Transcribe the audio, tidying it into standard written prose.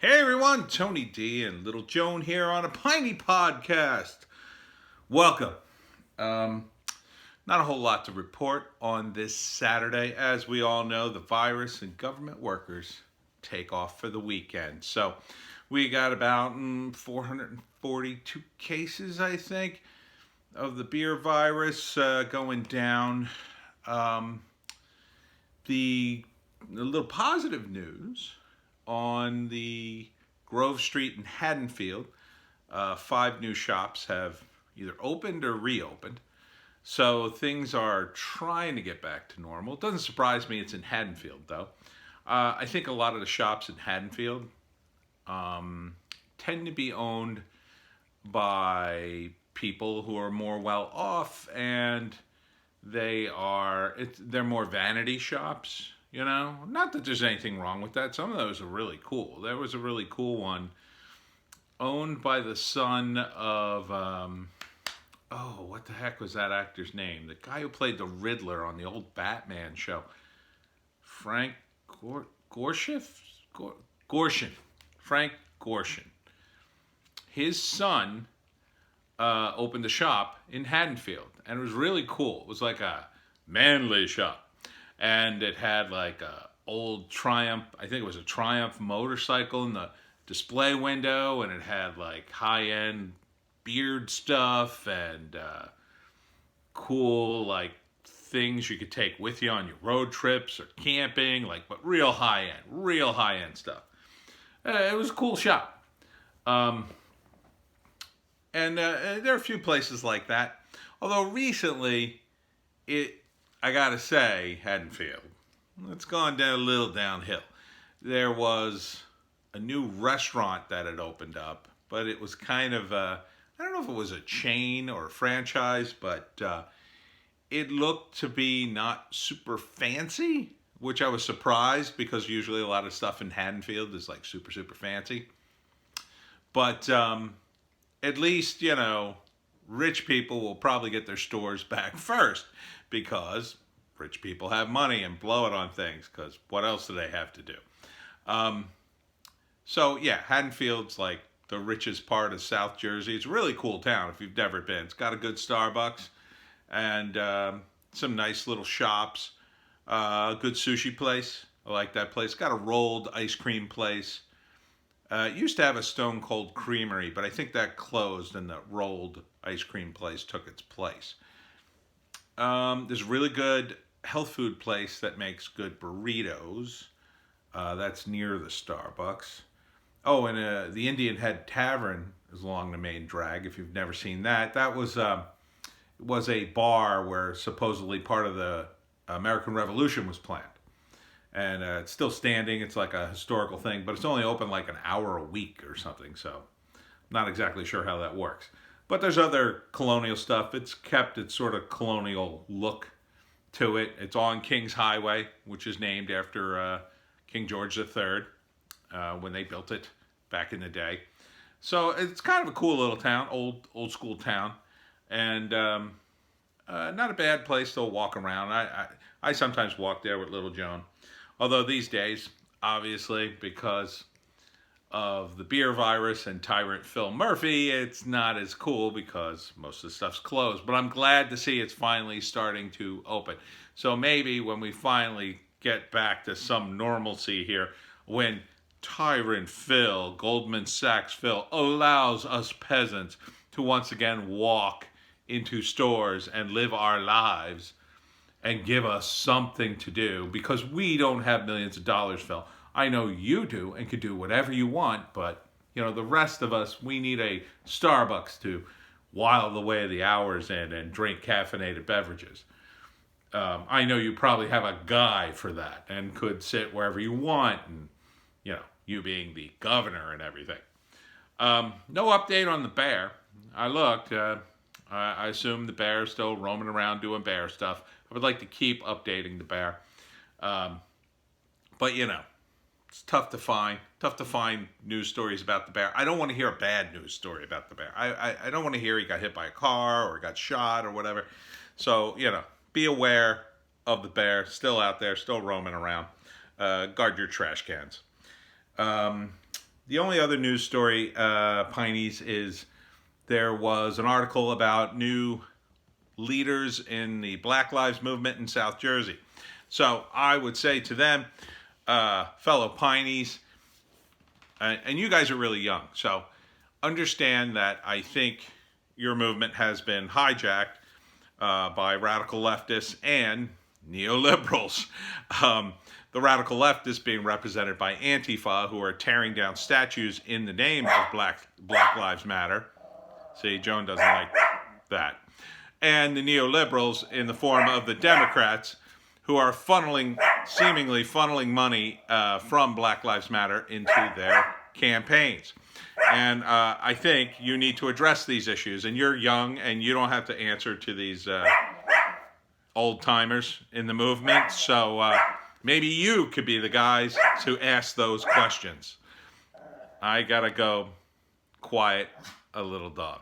Hey everyone, Tony D and Little Joan here on a Piney podcast. Welcome. Um, Not a whole lot to report on this Saturday. As we all know, the virus and government workers take off for the weekend. So we got about 442 cases, I think, of the beer virus going down. Um, the little positive news on the Grove Street in Haddonfield, 5 new shops have either opened or reopened. So things are trying to get back to normal. It doesn't surprise me it's in Haddonfield, though. I think a lot of the shops in Haddonfield tend to be owned by people who are more well off, and they're more vanity shops. Not that there's anything wrong with that. Some of those are really cool. There was a really cool one owned by the son of what the heck was that actor's name? The guy who played the Riddler on the old Batman show. Frank Gorshin. Frank Gorshin. His son opened a shop in Haddonfield, and it was really cool. It was like a manly shop. And it had like a old Triumph, I think it was a Triumph motorcycle in the display window, and it had like high-end beard stuff and cool like things you could take with you on your road trips or camping, but real high-end stuff. It was a cool shop. And there are a few places like that. Although recently, I gotta say, Haddonfield, it's gone down a little downhill. There was a new restaurant that had opened up, but it was kind of I don't know if it was a chain or a franchise, but it looked to be not super fancy, which I was surprised because usually a lot of stuff in Haddonfield is like super, super fancy. But at least, rich people will probably get their stores back first, because rich people have money and blow it on things, because what else do they have to do? So yeah, Haddonfield's like the richest part of South Jersey. It's a really cool town if you've never been. It's got a good Starbucks and some nice little shops. A good sushi place. I like that place. Got a rolled ice cream place. It used to have a Stone Cold Creamery, but I think that closed and the rolled ice cream place took its place. There's a really good health food place that makes good burritos. That's near the Starbucks. Oh, and the Indian Head Tavern is along the main drag. If you've never seen that, that was a bar where supposedly part of the American Revolution was planned. And it's still standing. It's like a historical thing, but it's only open like an hour a week or something. So I'm not exactly sure how that works. But there's other colonial stuff. It's kept its sort of colonial look to it. It's on King's Highway, which is named after King George III when they built it back in the day. So it's kind of a cool little town, old school town, and not a bad place to walk around. I sometimes walk there with little Joan. Although these days, obviously, because of the beer virus and tyrant Phil Murphy, it's not as cool because most of the stuff's closed. But I'm glad to see it's finally starting to open. So maybe when we finally get back to some normalcy here, when tyrant Phil, Goldman Sachs Phil, allows us peasants to once again walk into stores and live our lives and give us something to do, because we don't have millions of dollars, Phil. I know you do and could do whatever you want, but the rest of us, we need a Starbucks to while away the hours in and drink caffeinated beverages. I know you probably have a guy for that and could sit wherever you want, and you being the governor and everything. No update on the bear. I looked. I assume the bear is still roaming around doing bear stuff. I would like to keep updating the bear. But it's tough to find news stories about the bear. I don't want to hear a bad news story about the bear. I don't want to hear he got hit by a car or got shot or whatever. So, be aware of the bear, still out there, still roaming around. Guard your trash cans. The only other news story, Piney's, is there was an article about new leaders in the Black Lives Movement in South Jersey. So I would say to them, fellow Pineys, and you guys are really young, so understand that I think your movement has been hijacked by radical leftists and neoliberals. The radical leftists being represented by Antifa, who are tearing down statues in the name of Black Lives Matter. See, Joan doesn't like that. And the neoliberals in the form of the Democrats, who are seemingly funneling money from Black Lives Matter into their campaigns. And I think you need to address these issues. And you're young, and you don't have to answer to these old-timers in the movement. So maybe you could be the guys to ask those questions. I gotta go quiet a little dog.